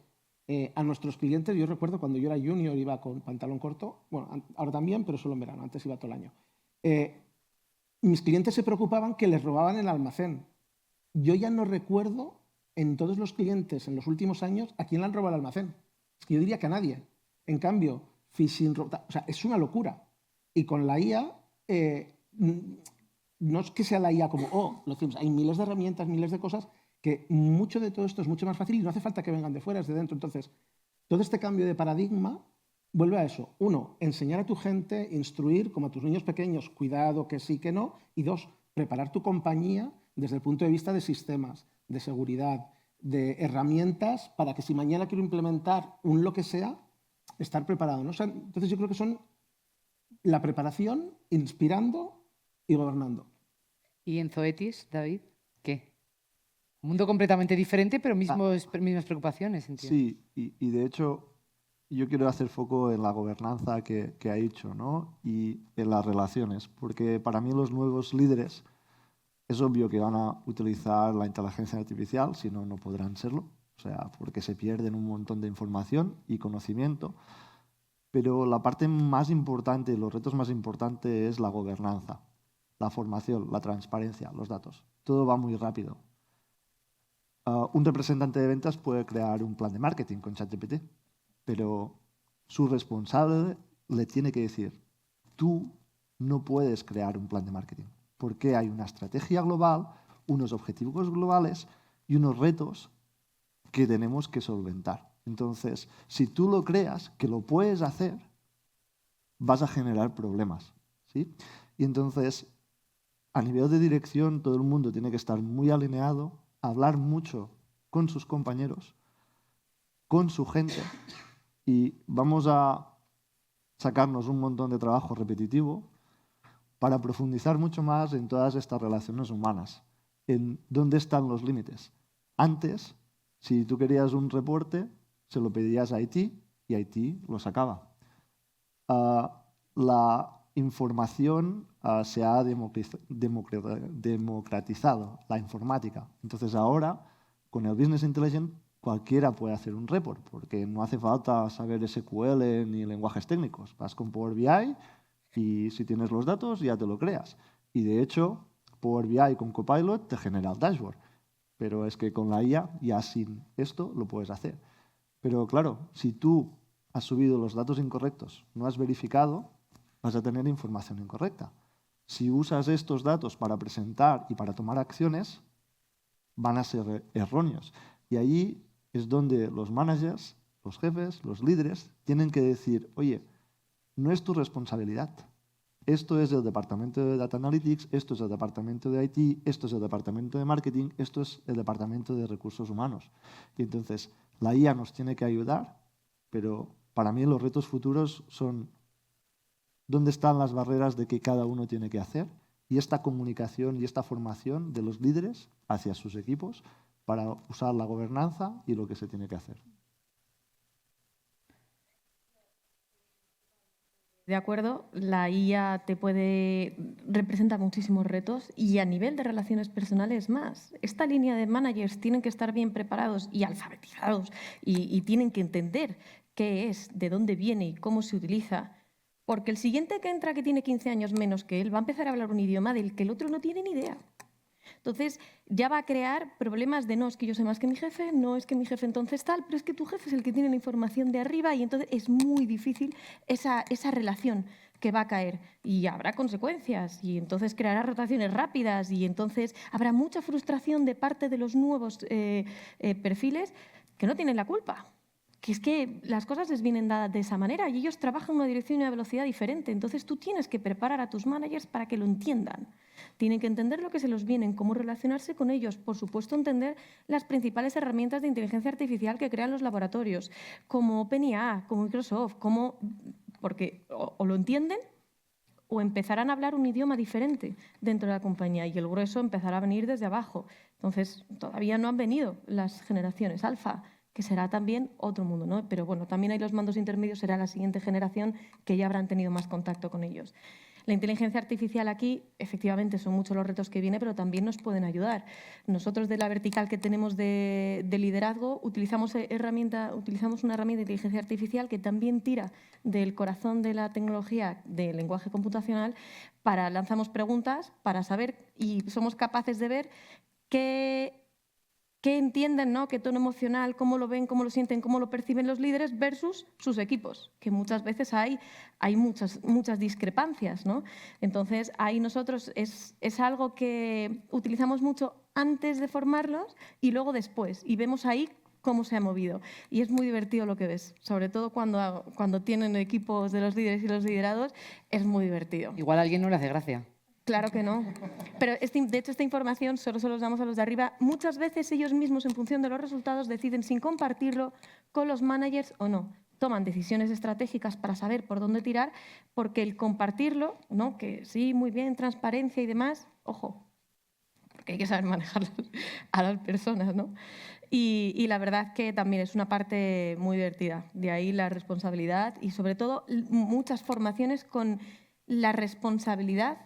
a nuestros clientes, yo recuerdo cuando yo era junior iba con pantalón corto, bueno, ahora también, pero solo en verano, antes iba todo el año. Mis clientes se preocupaban que les robaban el almacén. Yo ya no recuerdo en todos los clientes en los últimos años a quién le han robado el almacén. Es que yo diría que a nadie. En cambio, phishing, o sea, es una locura. Y con la IA, no es que sea la IA como, lo decimos, hay miles de herramientas, miles de cosas, que mucho de todo esto es mucho más fácil y no hace falta que vengan de fuera, es de dentro. Entonces, todo este cambio de paradigma vuelve a eso. Uno, enseñar a tu gente, instruir, como a tus niños pequeños, cuidado, que sí, que no. Y dos, preparar tu compañía desde el punto de vista de sistemas, de seguridad, de herramientas, para que si mañana quiero implementar un lo que sea, estar preparado, ¿no? O sea, entonces yo creo que son la preparación, inspirando y gobernando. ¿Y en Zoetis, David? ¿Qué? Un mundo completamente diferente, pero mismas preocupaciones, entiendo. Sí, y de hecho yo quiero hacer foco en la gobernanza que ha hecho, ¿no? Y en las relaciones, porque para mí los nuevos líderes es obvio que van a utilizar la inteligencia artificial, si no, no podrán serlo, o sea, porque se pierden un montón de información y conocimiento, pero la parte más importante, los retos más importantes es la gobernanza, la formación, la transparencia, los datos. Todo va muy rápido. Un representante de ventas puede crear un plan de marketing con ChatGPT, pero su responsable le tiene que decir, tú no puedes crear un plan de marketing, porque hay una estrategia global, unos objetivos globales y unos retos que tenemos que solventar. Entonces, si tú lo creas, que lo puedes hacer, vas a generar problemas, ¿sí? Y entonces, a nivel de dirección, todo el mundo tiene que estar muy alineado, hablar mucho con sus compañeros, con su gente Y vamos a sacarnos un montón de trabajo repetitivo para profundizar mucho más en todas estas relaciones humanas, en dónde están los límites. Antes, si tú querías un reporte, se lo pedías a IT y IT lo sacaba. La información se ha democratizado, la informática. Entonces ahora, con el Business Intelligence, cualquiera puede hacer un report, porque no hace falta saber SQL ni lenguajes técnicos. Vas con Power BI y si tienes los datos ya te lo creas. Y de hecho, Power BI con Copilot te genera el dashboard. Pero es que con la IA ya sin esto lo puedes hacer. Pero claro, si tú has subido los datos incorrectos, no has verificado, vas a tener información incorrecta. Si usas estos datos para presentar y para tomar acciones, van a ser erróneos. Y ahí es donde los managers, los jefes, los líderes, tienen que decir, oye, no es tu responsabilidad. Esto es el departamento de Data Analytics, esto es el departamento de IT, esto es el departamento de Marketing, esto es el departamento de Recursos Humanos. Y entonces, la IA nos tiene que ayudar, pero para mí los retos futuros son dónde están las barreras de que cada uno tiene que hacer y esta comunicación y esta formación de los líderes hacia sus equipos para usar la gobernanza y lo que se tiene que hacer. De acuerdo, la IA te puede representar muchísimos retos y a nivel de relaciones personales más. Esta línea de managers tienen que estar bien preparados y alfabetizados y tienen que entender qué es, de dónde viene y cómo se utiliza. Porque el siguiente que entra, que tiene 15 años menos que él, va a empezar a hablar un idioma del que el otro no tiene ni idea. Entonces, ya va a crear problemas de no, es que yo sé más que mi jefe, no es que mi jefe entonces tal, pero es que tu jefe es el que tiene la información de arriba y entonces es muy difícil esa relación que va a caer y habrá consecuencias y entonces creará rotaciones rápidas y entonces habrá mucha frustración de parte de los nuevos perfiles que no tienen la culpa. Que es que las cosas les vienen dadas de esa manera y ellos trabajan en una dirección y una velocidad diferente. Entonces tú tienes que preparar a tus managers para que lo entiendan. Tienen que entender lo que se los viene, cómo relacionarse con ellos. Por supuesto, entender las principales herramientas de inteligencia artificial que crean los laboratorios, como OpenIA, como Microsoft, porque o lo entienden o empezarán a hablar un idioma diferente dentro de la compañía y el grueso empezará a venir desde abajo. Entonces, todavía no han venido las generaciones alfa, que será también otro mundo, ¿no? Pero bueno, también hay los mandos intermedios, será la siguiente generación que ya habrán tenido más contacto con ellos. La inteligencia artificial aquí, efectivamente, son muchos los retos que vienen, pero también nos pueden ayudar. Nosotros de la vertical que tenemos de liderazgo utilizamos una herramienta de inteligencia artificial que también tira del corazón de la tecnología del lenguaje computacional lanzamos preguntas para saber y somos capaces de ver qué entienden, ¿no? Qué tono emocional, cómo lo ven, cómo lo sienten, cómo lo perciben los líderes versus sus equipos, que muchas veces hay muchas discrepancias, ¿no? Entonces, ahí nosotros es algo que utilizamos mucho antes de formarlos y luego después, y vemos ahí cómo se ha movido. Y es muy divertido lo que ves, sobre todo cuando tienen equipos de los líderes y los liderados, es muy divertido. Igual a alguien no le hace gracia. Claro que no. Pero, de hecho, esta información solo se los damos a los de arriba. Muchas veces ellos mismos, en función de los resultados, deciden sin compartirlo con los managers o no. Toman decisiones estratégicas para saber por dónde tirar, porque el compartirlo, ¿no? Que sí, muy bien, transparencia y demás, ojo, porque hay que saber manejar a las personas, ¿no? Y la verdad que también es una parte muy divertida. De ahí la responsabilidad y, sobre todo, muchas formaciones con la responsabilidad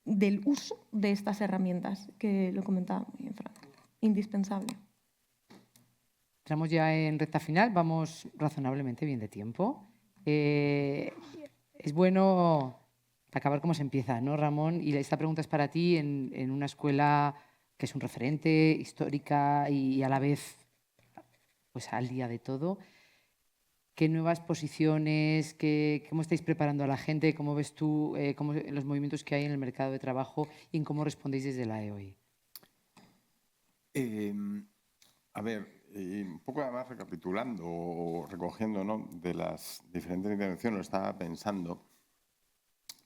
del uso de estas herramientas, que lo comentaba muy bien Fran. Indispensable. Entramos ya en recta final, vamos razonablemente bien de tiempo. Es bueno acabar como se empieza, ¿no, Ramón? Y esta pregunta es para ti en una escuela que es un referente, histórica y a la vez pues al día de todo. ¿Qué nuevas posiciones, cómo estáis preparando a la gente? ¿Cómo ves tú los movimientos que hay en el mercado de trabajo y en cómo respondéis desde la EOI? A ver, un poco además recapitulando o recogiendo, ¿no?, de las diferentes intervenciones, lo estaba pensando.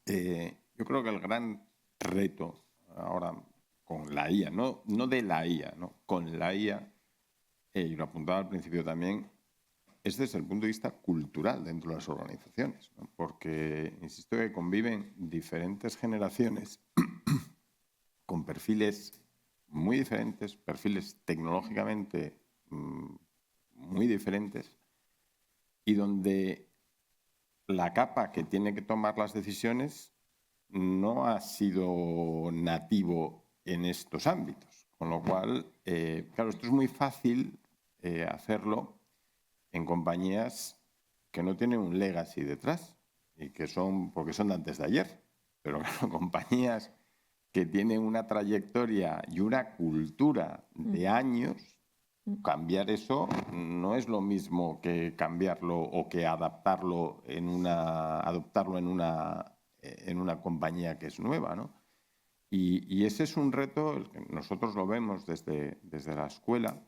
Yo creo que el gran reto ahora con la IA, no de la IA, ¿no?, con la IA, y lo apuntaba al principio también, es desde el punto de vista cultural dentro de las organizaciones, ¿no? Porque, insisto, que conviven diferentes generaciones con perfiles muy diferentes, perfiles tecnológicamente muy diferentes, y donde la capa que tiene que tomar las decisiones no ha sido nativo en estos ámbitos. Con lo cual, claro, esto es muy fácil hacerlo en compañías que no tienen un legacy detrás, y que son, porque son de antes de ayer, pero claro, compañías que tienen una trayectoria y una cultura de años, cambiar eso no es lo mismo que cambiarlo o que adaptarlo en una compañía que es nueva, ¿no? Y ese es un reto, nosotros lo vemos desde la escuela.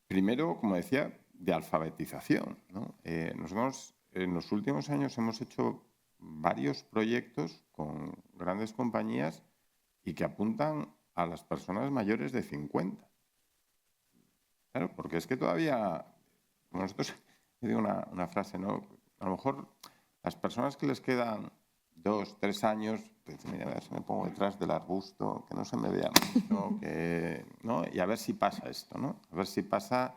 Primero, como decía, de alfabetización, ¿no? Nosotros en los últimos años hemos hecho varios proyectos con grandes compañías y que apuntan a las personas mayores de 50. Claro, porque es que todavía, como nosotros, yo digo una frase, ¿no? A lo mejor las personas que les quedan 2, 3 años, dicen, mira, a ver si me pongo detrás del arbusto, que no se me vea mucho, ¿no? Y a ver si pasa esto, ¿no? A ver si pasa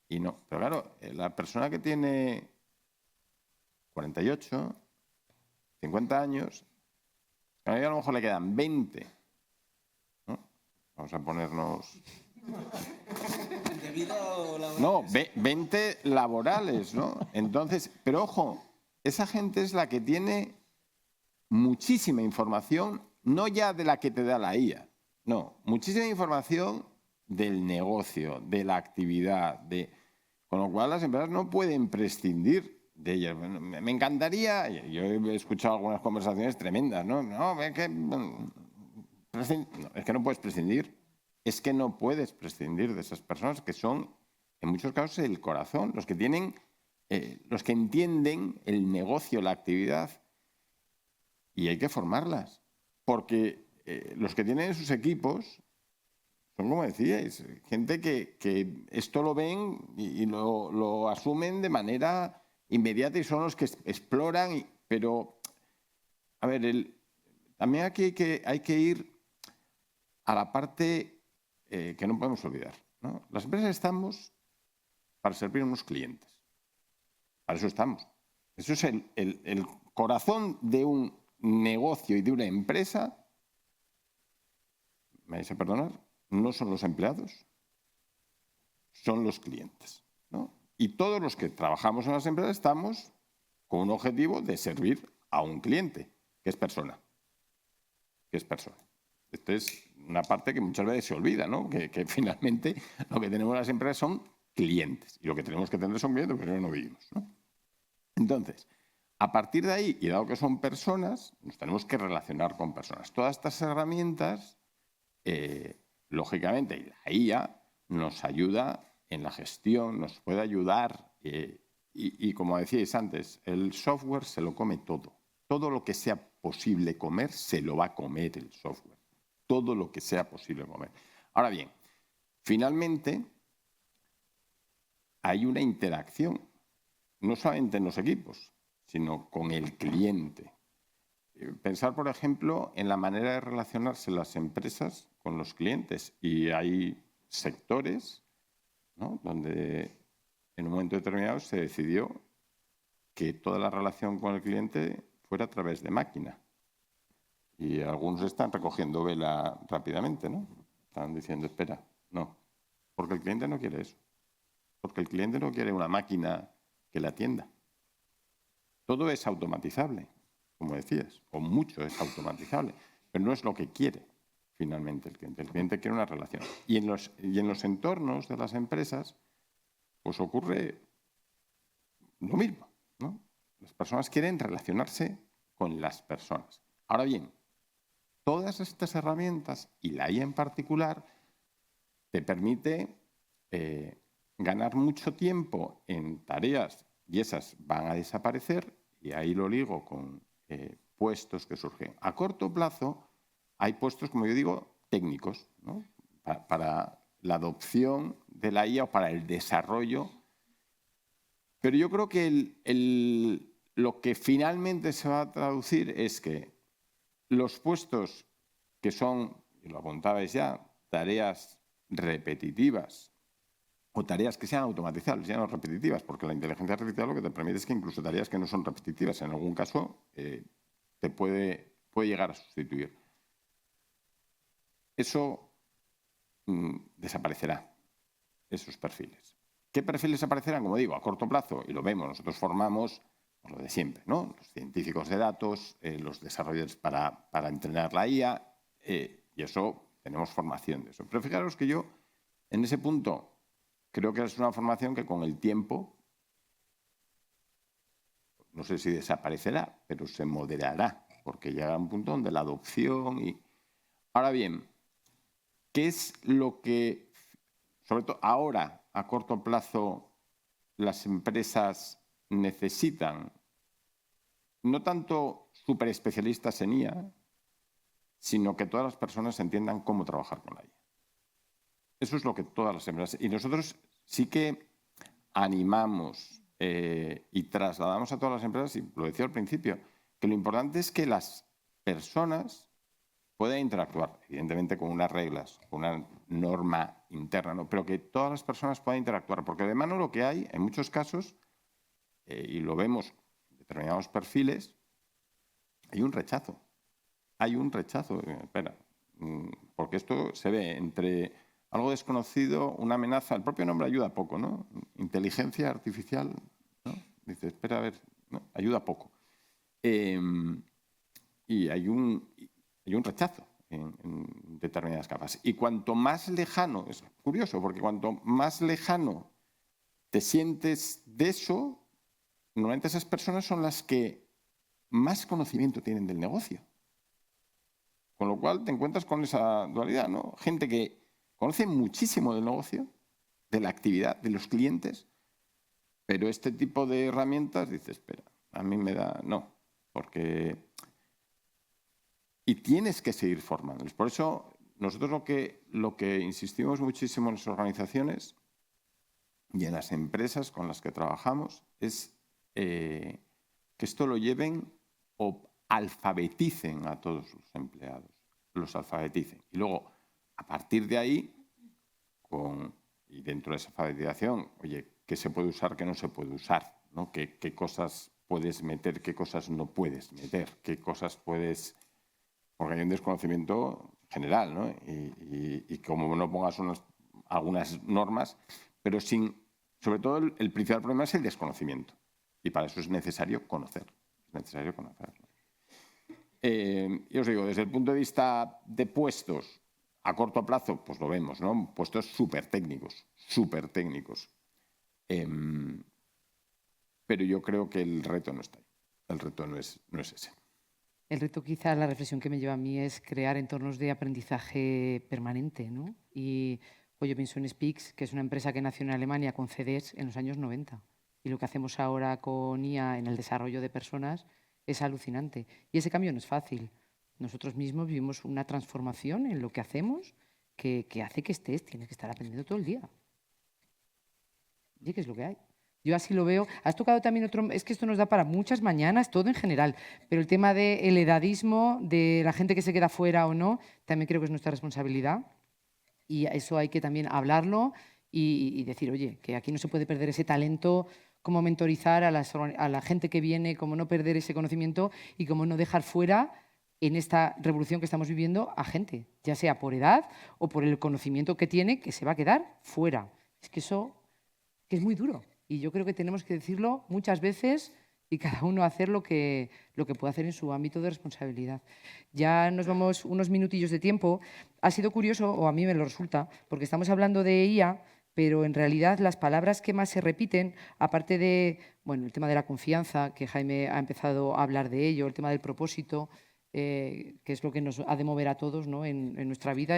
y no. Pero claro, la persona que tiene 48, 50 años, a mí a lo mejor le quedan 20, ¿no? Vamos a ponernos... No, 20 laborales, ¿no? Entonces, pero ojo, esa gente es la que tiene muchísima información, no ya de la que te da la IA, no, muchísima información del negocio, de la actividad, con lo cual las empresas no pueden prescindir de ellas. Me encantaría, yo he escuchado algunas conversaciones tremendas, ¿no? No, es que no puedes prescindir, es que no puedes prescindir de esas personas que son, en muchos casos, el corazón, los que tienen, los que entienden el negocio, la actividad. Y hay que formarlas, porque los que tienen sus equipos son, como decíais, gente que esto lo ven y lo asumen de manera inmediata y son los que exploran. Pero, a ver, también aquí hay que ir a la parte que no podemos olvidar, ¿no? Las empresas estamos para servir a unos clientes. Para eso estamos. Eso es el corazón de un negocio y de una empresa. Me vais a perdonar, no son los empleados, son los clientes, ¿no? Y todos los que trabajamos en las empresas estamos con un objetivo de servir a un cliente, que es persona. Esto es una parte que muchas veces se olvida, ¿no? Que finalmente lo que tenemos en las empresas son clientes. Y lo que tenemos que tener son clientes, pero no vivimos, ¿no? Entonces, a partir de ahí, y dado que son personas, nos tenemos que relacionar con personas. Todas estas herramientas, lógicamente, y la IA nos ayuda en la gestión, nos puede ayudar. Y como decíais antes, el software se lo come todo. Todo lo que sea posible comer, se lo va a comer el software. Todo lo que sea posible comer. Ahora bien, finalmente, hay una interacción, no solamente en los equipos, sino con el cliente. Pensar, por ejemplo, en la manera de relacionarse las empresas con los clientes. Y hay sectores, ¿no?, donde en un momento determinado se decidió que toda la relación con el cliente fuera a través de máquina. Y algunos están recogiendo vela rápidamente, ¿no? Están diciendo, espera, no. Porque el cliente no quiere eso. Porque el cliente no quiere una máquina que la atienda. Todo es automatizable, como decías, o mucho es automatizable, pero no es lo que quiere finalmente el cliente. El cliente quiere una relación. Y en los entornos de las empresas, pues ocurre lo mismo, ¿no? Las personas quieren relacionarse con las personas. Ahora bien, todas estas herramientas, y la IA en particular, te permite ganar mucho tiempo en tareas, y esas van a desaparecer, y ahí lo ligo con puestos que surgen. A corto plazo hay puestos, como yo digo, técnicos, ¿no?, para la adopción de la IA o para el desarrollo. Pero yo creo que lo que finalmente se va a traducir es que los puestos que son, y lo apuntabais ya, tareas repetitivas o tareas que sean automatizables, ya no repetitivas, porque la inteligencia artificial lo que te permite es que incluso tareas que no son repetitivas, en algún caso, te puede llegar a sustituir. Eso desaparecerá, esos perfiles. ¿Qué perfiles aparecerán? Como digo, a corto plazo, y lo vemos, nosotros formamos lo de siempre, ¿no? Los científicos de datos, los desarrolladores para entrenar la IA, y eso tenemos formación de eso. Pero fijaros que yo, en ese punto, creo que es una formación que con el tiempo, no sé si desaparecerá, pero se moderará, porque llegará un punto donde la adopción y... Ahora bien, ¿qué es lo que, sobre todo ahora, a corto plazo, las empresas necesitan? No tanto superespecialistas en IA, sino que todas las personas entiendan cómo trabajar con la IA. Eso es lo que todas las empresas... Y nosotros sí que animamos y trasladamos a todas las empresas, y lo decía al principio, que lo importante es que las personas puedan interactuar, evidentemente con unas reglas, con una norma interna, ¿no? Pero que todas las personas puedan interactuar, porque de mano lo que hay, en muchos casos, y lo vemos en determinados perfiles, hay un rechazo. Hay un rechazo. Espera, porque esto se ve entre algo desconocido, una amenaza. El propio nombre ayuda poco, ¿no? Inteligencia artificial, ¿no? Dice, espera, a ver, ¿no? Ayuda poco. Y hay un rechazo en determinadas capas. Y cuanto más lejano, es curioso, porque cuanto más lejano te sientes de eso, normalmente esas personas son las que más conocimiento tienen del negocio. Con lo cual te encuentras con esa dualidad, ¿no? Gente que conoce muchísimo del negocio, de la actividad, de los clientes, pero este tipo de herramientas, dice, espera, a mí me da... No, porque... Y tienes que seguir formándolos. Por eso nosotros lo que insistimos muchísimo en las organizaciones y en las empresas con las que trabajamos es que esto lo lleven o alfabeticen a todos los empleados, los alfabeticen. Y luego, a partir de ahí, y dentro de esa alfabetización, oye, ¿qué se puede usar, qué no se puede usar? ¿No? ¿Qué cosas puedes meter, qué cosas no puedes meter? ¿Qué cosas puedes...? Porque hay un desconocimiento general, ¿no? Y como no pongas algunas normas, pero sobre todo el principal problema es el desconocimiento. Y para eso es necesario conocer. Es necesario conocerlo. Y os digo, desde el punto de vista de puestos, a corto plazo, pues lo vemos, ¿no? Puestos súper técnicos. Pero yo creo que el reto no está ahí. El reto no es ese. El reto, quizá la reflexión que me lleva a mí es crear entornos de aprendizaje permanente, ¿no? Y yo pienso en Speaks, que es una empresa que nació en Alemania con CDs en los años 90. Y lo que hacemos ahora con IA en el desarrollo de personas es alucinante. Y ese cambio no es fácil. Nosotros mismos vivimos una transformación en lo que hacemos que hace que tienes que estar aprendiendo todo el día. ¿Y qué es lo que hay? Yo así lo veo. Has tocado también otro... Es que esto nos da para muchas mañanas, todo en general. Pero el tema del edadismo, de la gente que se queda fuera o no, también creo que es nuestra responsabilidad. Y eso hay que también hablarlo y decir, oye, que aquí no se puede perder ese talento, cómo mentorizar a la gente que viene, cómo no perder ese conocimiento y cómo no dejar fuera en esta revolución que estamos viviendo a gente, ya sea por edad o por el conocimiento que tiene, que se va a quedar fuera. Es que eso que es muy duro. Y yo creo que tenemos que decirlo muchas veces y cada uno hacer lo que puede hacer en su ámbito de responsabilidad. Ya nos vamos unos minutillos de tiempo. Ha sido curioso, o a mí me lo resulta, porque estamos hablando de IA, pero en realidad las palabras que más se repiten, aparte de el tema de la confianza, que Jaime ha empezado a hablar de ello, el tema del propósito, que es lo que nos ha de mover a todos, ¿no? en nuestra vida,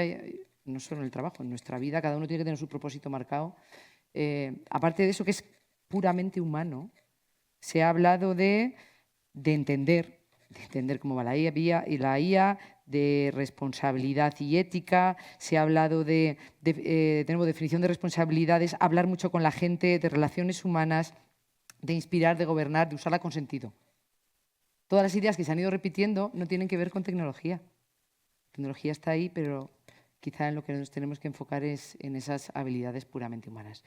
no solo en el trabajo, en nuestra vida, cada uno tiene que tener su propósito marcado. Aparte de eso, que es puramente humano, se ha hablado de entender de entender cómo va la IA, de responsabilidad y ética. Se ha hablado de nuevo, definición de responsabilidades, hablar mucho con la gente, de relaciones humanas, de inspirar, de gobernar, de usarla con sentido. Todas las ideas que se han ido repitiendo no tienen que ver con tecnología. La tecnología está ahí, pero quizá en lo que nos tenemos que enfocar es en esas habilidades puramente humanas.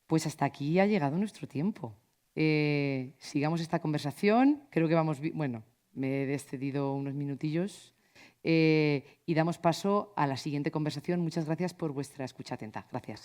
Pues hasta aquí ha llegado nuestro tiempo. Sigamos esta conversación. Creo que vamos bien. Bueno, me he excedido unos minutillos. Y damos paso a la siguiente conversación. Muchas gracias por vuestra escucha atenta. Gracias.